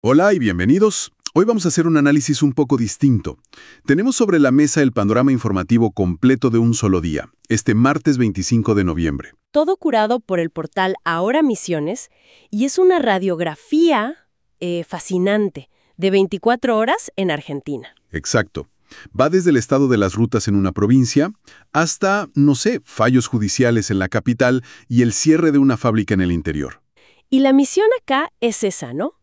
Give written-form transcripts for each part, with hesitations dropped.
Hola y bienvenidos. Hoy vamos a hacer un análisis un poco distinto. Tenemos sobre la mesa el panorama informativo completo de un solo día, este martes 25 de noviembre. Todo curado por el portal Ahora Misiones, y es una radiografía fascinante de 24 horas en Argentina. Exacto. Va desde el estado de las rutas en una provincia hasta, no sé, fallos judiciales en la capital y el cierre de una fábrica en el interior. Y la misión acá es esa, ¿no?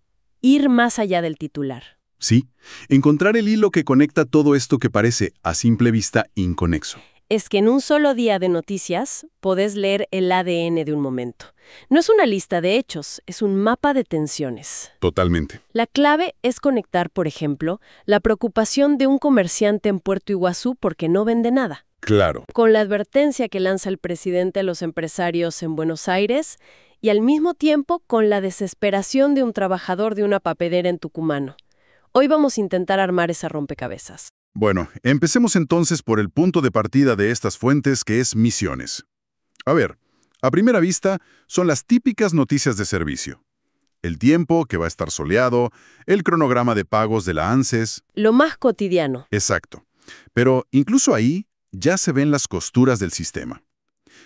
Ir más allá del titular. Sí, encontrar el hilo que conecta todo esto que parece, a simple vista, inconexo. Es que en un solo día de noticias podés leer el ADN de un momento. No es una lista de hechos, es un mapa de tensiones. Totalmente. La clave es conectar, por ejemplo, la preocupación de un comerciante en Puerto Iguazú porque no vende nada, Claro. con la advertencia que lanza el presidente a los empresarios en Buenos Aires y al mismo tiempo con la desesperación de un trabajador de una papelera en Tucumano. Hoy vamos a intentar armar esa rompecabezas. Bueno, empecemos entonces por el punto de partida de estas fuentes, que es Misiones. A ver, a primera vista, son las típicas noticias de servicio. El tiempo, que va a estar soleado, el cronograma de pagos de la ANSES. Lo más cotidiano. Exacto. Pero incluso ahí ya se ven las costuras del sistema.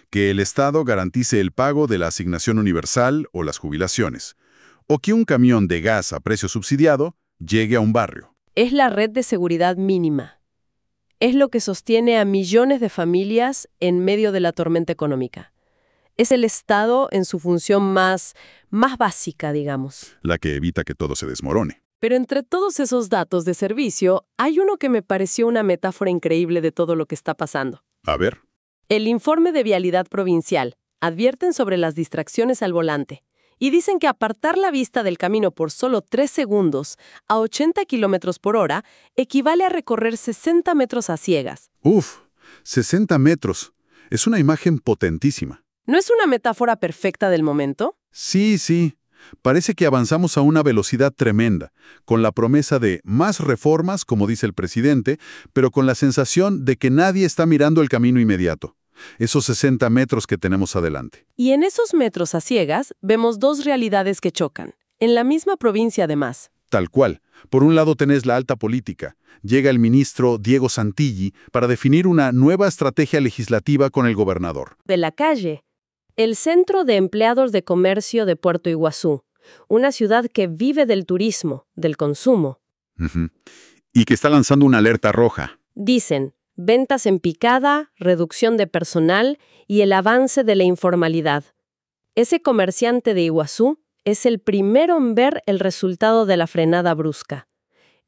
Que el Estado garantice el pago de la asignación universal o las jubilaciones. O que un camión de gas a precio subsidiado llegue a un barrio. Es la red de seguridad mínima. Es lo que sostiene a millones de familias en medio de la tormenta económica. Es el Estado en su función más básica, digamos. La que evita que todo se desmorone. Pero entre todos esos datos de servicio, hay uno que me pareció una metáfora increíble de todo lo que está pasando. A ver. El informe de Vialidad Provincial advierten sobre las distracciones al volante y dicen que apartar la vista del camino por solo 3 segundos a 80 kilómetros por hora equivale a recorrer 60 metros a ciegas. Uf, 60 metros. Es una imagen potentísima. ¿No es una metáfora perfecta del momento? Sí. Parece que avanzamos a una velocidad tremenda, con la promesa de más reformas, como dice el presidente, pero con la sensación de que nadie está mirando el camino inmediato. Esos 60 metros que tenemos adelante. Y en esos metros a ciegas vemos dos realidades que chocan, en la misma provincia además. Tal cual. Por un lado tenés la alta política. Llega el ministro Diego Santilli para definir una nueva estrategia legislativa con el gobernador. De la calle, el Centro de Empleados de Comercio de Puerto Iguazú, una ciudad que vive del turismo, del consumo. Ujú. Y que está lanzando una alerta roja. Dicen, ventas en picada, reducción de personal y el avance de la informalidad. Ese comerciante de Iguazú es el primero en ver el resultado de la frenada brusca.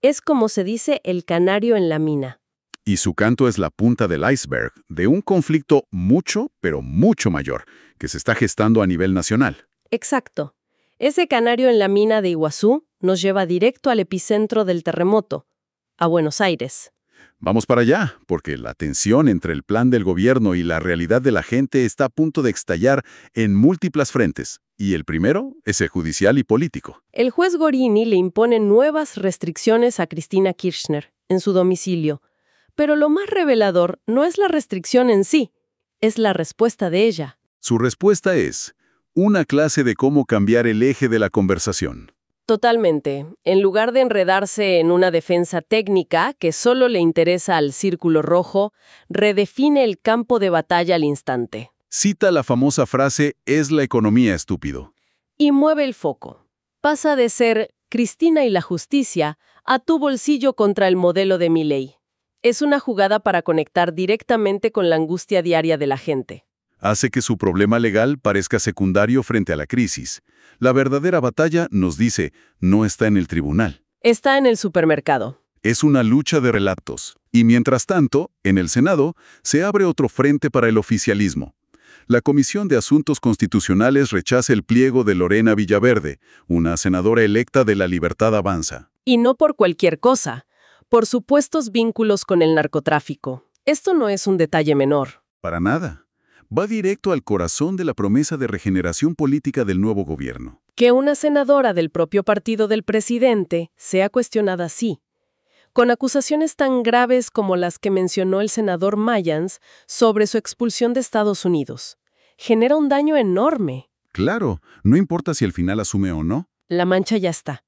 Es como se dice el canario en la mina. Y su canto es la punta del iceberg de un conflicto mucho, pero mucho mayor, que se está gestando a nivel nacional. Exacto. Ese canario en la mina de Iguazú nos lleva directo al epicentro del terremoto, a Buenos Aires. Vamos para allá, porque la tensión entre el plan del gobierno y la realidad de la gente está a punto de estallar en múltiples frentes, y el primero es el judicial y político. El juez Gorini le impone nuevas restricciones a Cristina Kirchner en su domicilio, pero lo más revelador no es la restricción en sí, es la respuesta de ella. Su respuesta es una clase de cómo cambiar el eje de la conversación. Totalmente. En lugar de enredarse en una defensa técnica que solo le interesa al círculo rojo, redefine el campo de batalla al instante. Cita la famosa frase, es la economía estúpido. Y mueve el foco. Pasa de ser Cristina y la justicia a tu bolsillo contra el modelo de Milei. Es una jugada para conectar directamente con la angustia diaria de la gente. Hace que su problema legal parezca secundario frente a la crisis. La verdadera batalla, nos dice, no está en el tribunal. Está en el supermercado. Es una lucha de relatos. Y mientras tanto, en el Senado, se abre otro frente para el oficialismo. La Comisión de Asuntos Constitucionales rechaza el pliego de Lorena Villaverde, una senadora electa de La Libertad Avanza. Y no por cualquier cosa, por supuestos vínculos con el narcotráfico. Esto no es un detalle menor. Para nada. Va directo al corazón de la promesa de regeneración política del nuevo gobierno. Que una senadora del propio partido del presidente sea cuestionada así, con acusaciones tan graves como las que mencionó el senador Mayans sobre su expulsión de Estados Unidos, genera un daño enorme. Claro, no importa si al final asume o no. La mancha ya está.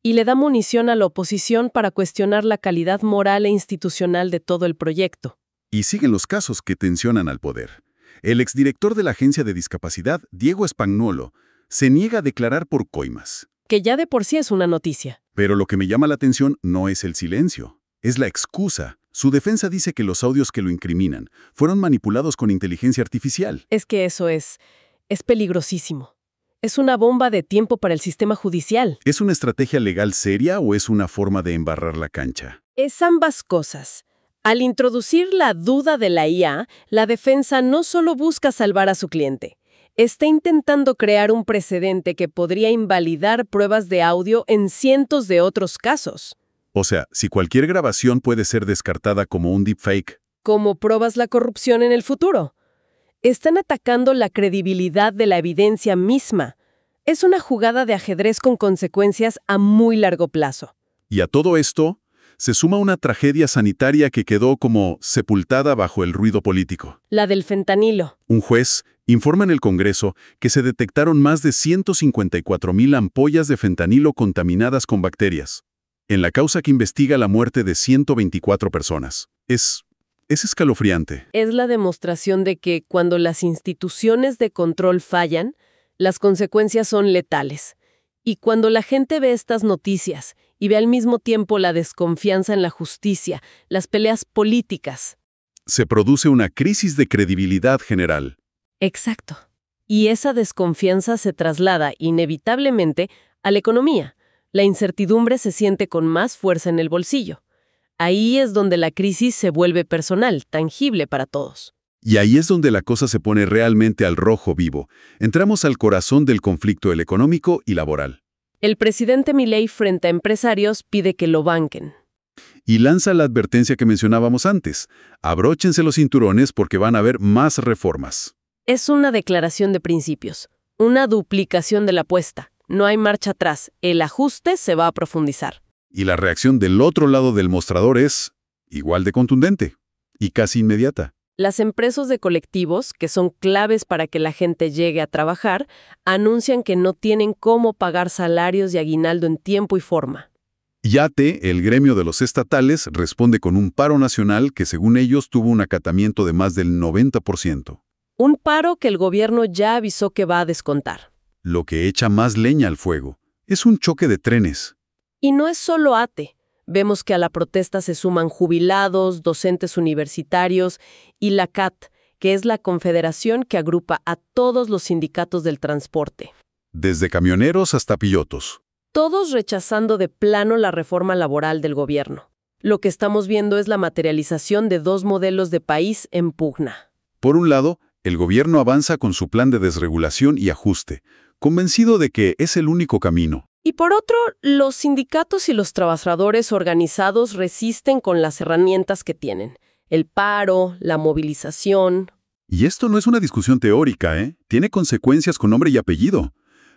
Y le da munición a la oposición para cuestionar la calidad moral e institucional de todo el proyecto. Y siguen los casos que tensionan al poder. El exdirector de la Agencia de Discapacidad, Diego Spagnuolo, se niega a declarar por coimas. Que ya de por sí es una noticia. Pero lo que me llama la atención no es el silencio, es la excusa. Su defensa dice que los audios que lo incriminan fueron manipulados con inteligencia artificial. Es que eso es peligrosísimo. Es una bomba de tiempo para el sistema judicial. ¿Es una estrategia legal seria o es una forma de embarrar la cancha? Es ambas cosas. Al introducir la duda de la IA, la defensa no solo busca salvar a su cliente, está intentando crear un precedente que podría invalidar pruebas de audio en cientos de otros casos. O sea, si cualquier grabación puede ser descartada como un deepfake. ¿Cómo pruebas la corrupción en el futuro? Están atacando la credibilidad de la evidencia misma. Es una jugada de ajedrez con consecuencias a muy largo plazo. Y a todo esto se suma una tragedia sanitaria que quedó como sepultada bajo el ruido político. La del fentanilo. Un juez informa en el Congreso que se detectaron más de 154,000 ampollas de fentanilo contaminadas con bacterias, en la causa que investiga la muerte de 124 personas. Es escalofriante. Es la demostración de que cuando las instituciones de control fallan, las consecuencias son letales. Y cuando la gente ve estas noticias y ve al mismo tiempo la desconfianza en la justicia, las peleas políticas. Se produce una crisis de credibilidad general. Exacto. Y esa desconfianza se traslada inevitablemente a la economía. La incertidumbre se siente con más fuerza en el bolsillo. Ahí es donde la crisis se vuelve personal, tangible para todos. Y ahí es donde la cosa se pone realmente al rojo vivo. Entramos al corazón del conflicto económico y laboral. El presidente Milei frente a empresarios pide que lo banquen. Y lanza la advertencia que mencionábamos antes. Abróchense los cinturones porque van a haber más reformas. Es una declaración de principios, una duplicación de la apuesta. No hay marcha atrás, el ajuste se va a profundizar. Y la reacción del otro lado del mostrador es igual de contundente y casi inmediata. Las empresas de colectivos, que son claves para que la gente llegue a trabajar, anuncian que no tienen cómo pagar salarios y aguinaldo en tiempo y forma. YATE, el gremio de los estatales, responde con un paro nacional que según ellos tuvo un acatamiento de más del 90%. Un paro que el gobierno ya avisó que va a descontar. Lo que echa más leña al fuego. Es un choque de trenes. Y no es solo ATE. Vemos que a la protesta se suman jubilados, docentes universitarios y la CAT, que es la confederación que agrupa a todos los sindicatos del transporte. Desde camioneros hasta pilotos. Todos rechazando de plano la reforma laboral del gobierno. Lo que estamos viendo es la materialización de dos modelos de país en pugna. Por un lado, el gobierno avanza con su plan de desregulación y ajuste, convencido de que es el único camino. Y por otro, los sindicatos y los trabajadores organizados resisten con las herramientas que tienen. El paro, la movilización. Y esto no es una discusión teórica, ¿eh? Tiene consecuencias con nombre y apellido.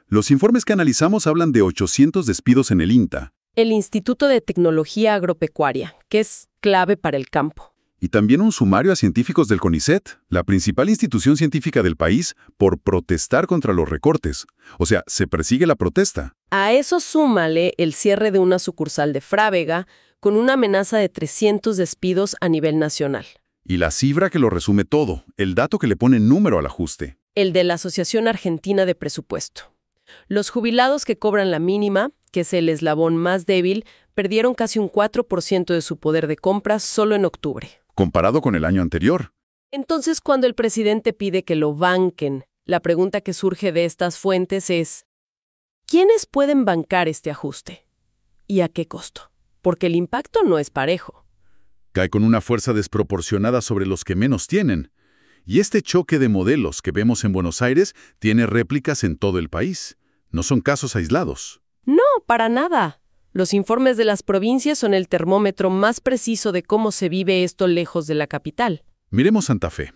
Los informes que analizamos hablan de 800 despidos en el INTA. El Instituto de Tecnología Agropecuaria, que es clave para el campo. Y también un sumario a científicos del CONICET, la principal institución científica del país, por protestar contra los recortes. O sea, se persigue la protesta. A eso súmale el cierre de una sucursal de Frávega, con una amenaza de 300 despidos a nivel nacional. Y la cifra que lo resume todo, el dato que le pone número al ajuste. El de la Asociación Argentina de Presupuesto. Los jubilados que cobran la mínima, que es el eslabón más débil, perdieron casi un 4% de su poder de compra solo en octubre. Comparado con el año anterior. Entonces, cuando el presidente pide que lo banquen, la pregunta que surge de estas fuentes es: ¿quiénes pueden bancar este ajuste? ¿Y a qué costo? Porque el impacto no es parejo. Cae con una fuerza desproporcionada sobre los que menos tienen. Y este choque de modelos que vemos en Buenos Aires tiene réplicas en todo el país. No son casos aislados. No, para nada. Los informes de las provincias son el termómetro más preciso de cómo se vive esto lejos de la capital. Miremos Santa Fe.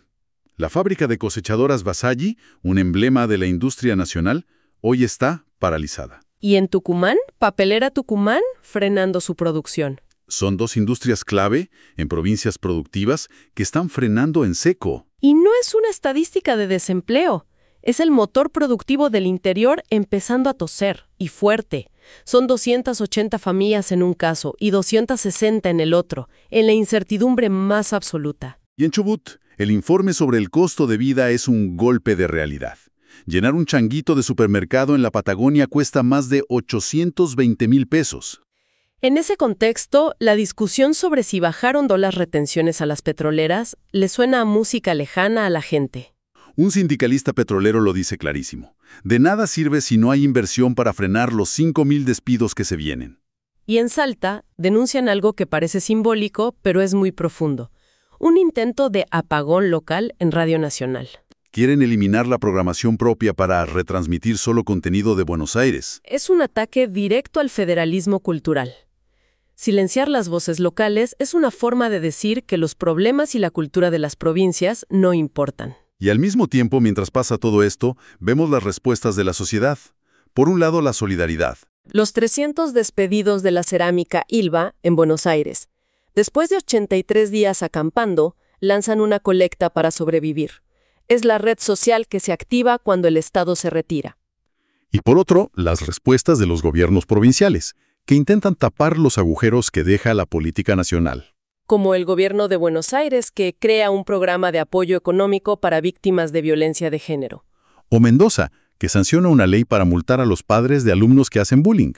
La fábrica de cosechadoras Vasalli, un emblema de la industria nacional, hoy está paralizada. Y en Tucumán, Papelera Tucumán, frenando su producción. Son dos industrias clave en provincias productivas que están frenando en seco. Y no es una estadística de desempleo. Es el motor productivo del interior empezando a toser, y fuerte. Son 280 familias en un caso y 260 en el otro, en la incertidumbre más absoluta. Y en Chubut, el informe sobre el costo de vida es un golpe de realidad. Llenar un changuito de supermercado en la Patagonia cuesta más de 820,000 pesos. En ese contexto, la discusión sobre si bajaron las retenciones a las petroleras le suena a música lejana a la gente. Un sindicalista petrolero lo dice clarísimo. De nada sirve si no hay inversión para frenar los 5,000 despidos que se vienen. Y en Salta denuncian algo que parece simbólico, pero es muy profundo. Un intento de apagón local en Radio Nacional. Quieren eliminar la programación propia para retransmitir solo contenido de Buenos Aires. Es un ataque directo al federalismo cultural. Silenciar las voces locales es una forma de decir que los problemas y la cultura de las provincias no importan. Y al mismo tiempo, mientras pasa todo esto, vemos las respuestas de la sociedad. Por un lado, la solidaridad. Los 300 despedidos de la cerámica Ilva, en Buenos Aires. Después de 83 días acampando, lanzan una colecta para sobrevivir. Es la red social que se activa cuando el Estado se retira. Y por otro, las respuestas de los gobiernos provinciales, que intentan tapar los agujeros que deja la política nacional. Como el gobierno de Buenos Aires, que crea un programa de apoyo económico para víctimas de violencia de género. O Mendoza, que sanciona una ley para multar a los padres de alumnos que hacen bullying.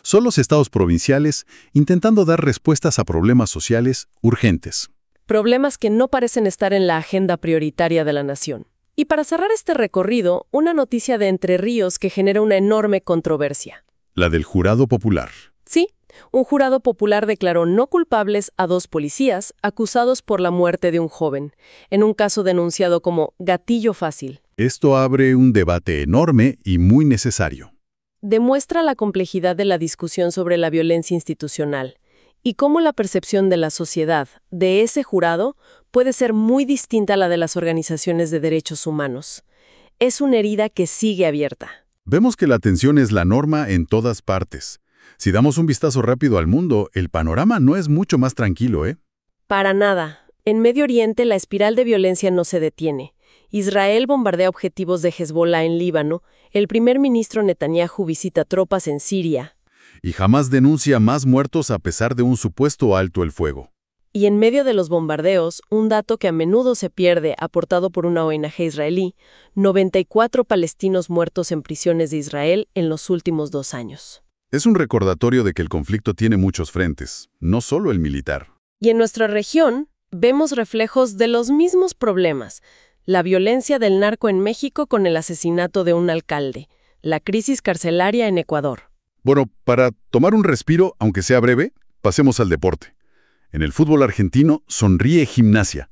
Son los estados provinciales intentando dar respuestas a problemas sociales urgentes. Problemas que no parecen estar en la agenda prioritaria de la nación. Y para cerrar este recorrido, una noticia de Entre Ríos que genera una enorme controversia. La del jurado popular. Sí, un jurado popular declaró no culpables a 2 policías acusados por la muerte de un joven, en un caso denunciado como gatillo fácil. Esto abre un debate enorme y muy necesario. Demuestra la complejidad de la discusión sobre la violencia institucional y cómo la percepción de la sociedad de ese jurado puede ser muy distinta a la de las organizaciones de derechos humanos. Es una herida que sigue abierta. Vemos que la atención es la norma en todas partes. Si damos un vistazo rápido al mundo, el panorama no es mucho más tranquilo, ¿eh? Para nada. En Medio Oriente la espiral de violencia no se detiene. Israel bombardea objetivos de Hezbollah en Líbano, el primer ministro Netanyahu visita tropas en Siria. Y jamás denuncia más muertos a pesar de un supuesto alto el fuego. Y en medio de los bombardeos, un dato que a menudo se pierde, aportado por una ONG israelí, 94 palestinos muertos en prisiones de Israel en los últimos 2 años. Es un recordatorio de que el conflicto tiene muchos frentes, no solo el militar. Y en nuestra región, vemos reflejos de los mismos problemas. La violencia del narco en México con el asesinato de un alcalde. La crisis carcelaria en Ecuador. Bueno, para tomar un respiro, aunque sea breve, pasemos al deporte. En el fútbol argentino sonríe Gimnasia,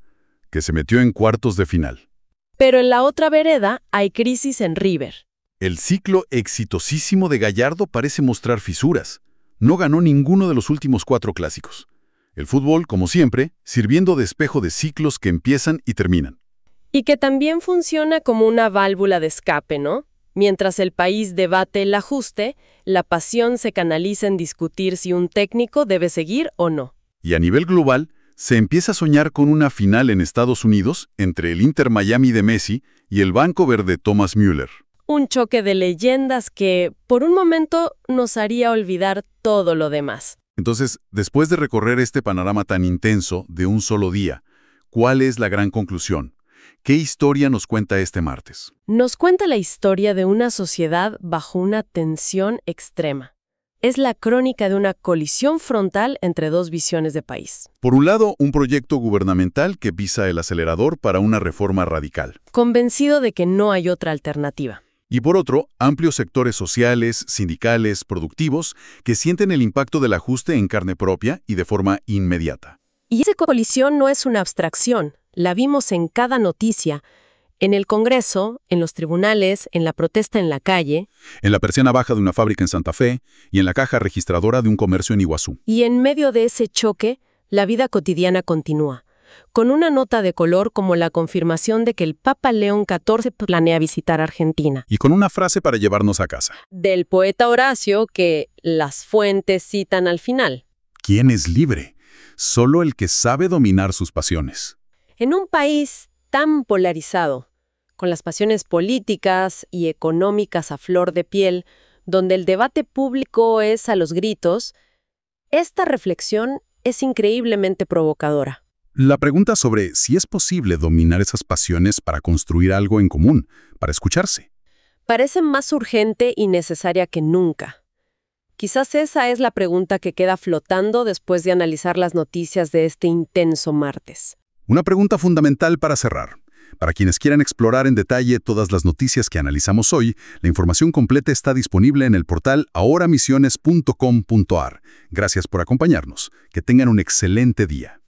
que se metió en cuartos de final. Pero en la otra vereda hay crisis en River. El ciclo exitosísimo de Gallardo parece mostrar fisuras. No ganó ninguno de los últimos 4 clásicos. El fútbol, como siempre, sirviendo de espejo de ciclos que empiezan y terminan. Y que también funciona como una válvula de escape, ¿no? Mientras el país debate el ajuste, la pasión se canaliza en discutir si un técnico debe seguir o no. Y a nivel global, se empieza a soñar con una final en Estados Unidos entre el Inter Miami de Messi y el Vancouver de Thomas Müller. Un choque de leyendas que, por un momento, nos haría olvidar todo lo demás. Entonces, después de recorrer este panorama tan intenso de un solo día, ¿cuál es la gran conclusión? ¿Qué historia nos cuenta este martes? Nos cuenta la historia de una sociedad bajo una tensión extrema. Es la crónica de una colisión frontal entre 2 visiones de país. Por un lado, un proyecto gubernamental que pisa el acelerador para una reforma radical. Convencido de que no hay otra alternativa. Y por otro, amplios sectores sociales, sindicales, productivos, que sienten el impacto del ajuste en carne propia y de forma inmediata. Y esa colisión no es una abstracción. La vimos en cada noticia. En el Congreso, en los tribunales, en la protesta en la calle. En la persiana baja de una fábrica en Santa Fe y en la caja registradora de un comercio en Iguazú. Y en medio de ese choque, la vida cotidiana continúa, con una nota de color como la confirmación de que el Papa León XIV planea visitar Argentina. Y con una frase para llevarnos a casa. Del poeta Horacio que las fuentes citan al final. ¿Quién es libre? Solo el que sabe dominar sus pasiones. En un país tan polarizado, con las pasiones políticas y económicas a flor de piel, donde el debate público es a los gritos, esta reflexión es increíblemente provocadora. La pregunta sobre si es posible dominar esas pasiones para construir algo en común, para escucharse. Parece más urgente y necesaria que nunca. Quizás esa es la pregunta que queda flotando después de analizar las noticias de este intenso martes. Una pregunta fundamental para cerrar. Para quienes quieran explorar en detalle todas las noticias que analizamos hoy, la información completa está disponible en el portal ahoramisiones.com.ar. Gracias por acompañarnos. Que tengan un excelente día.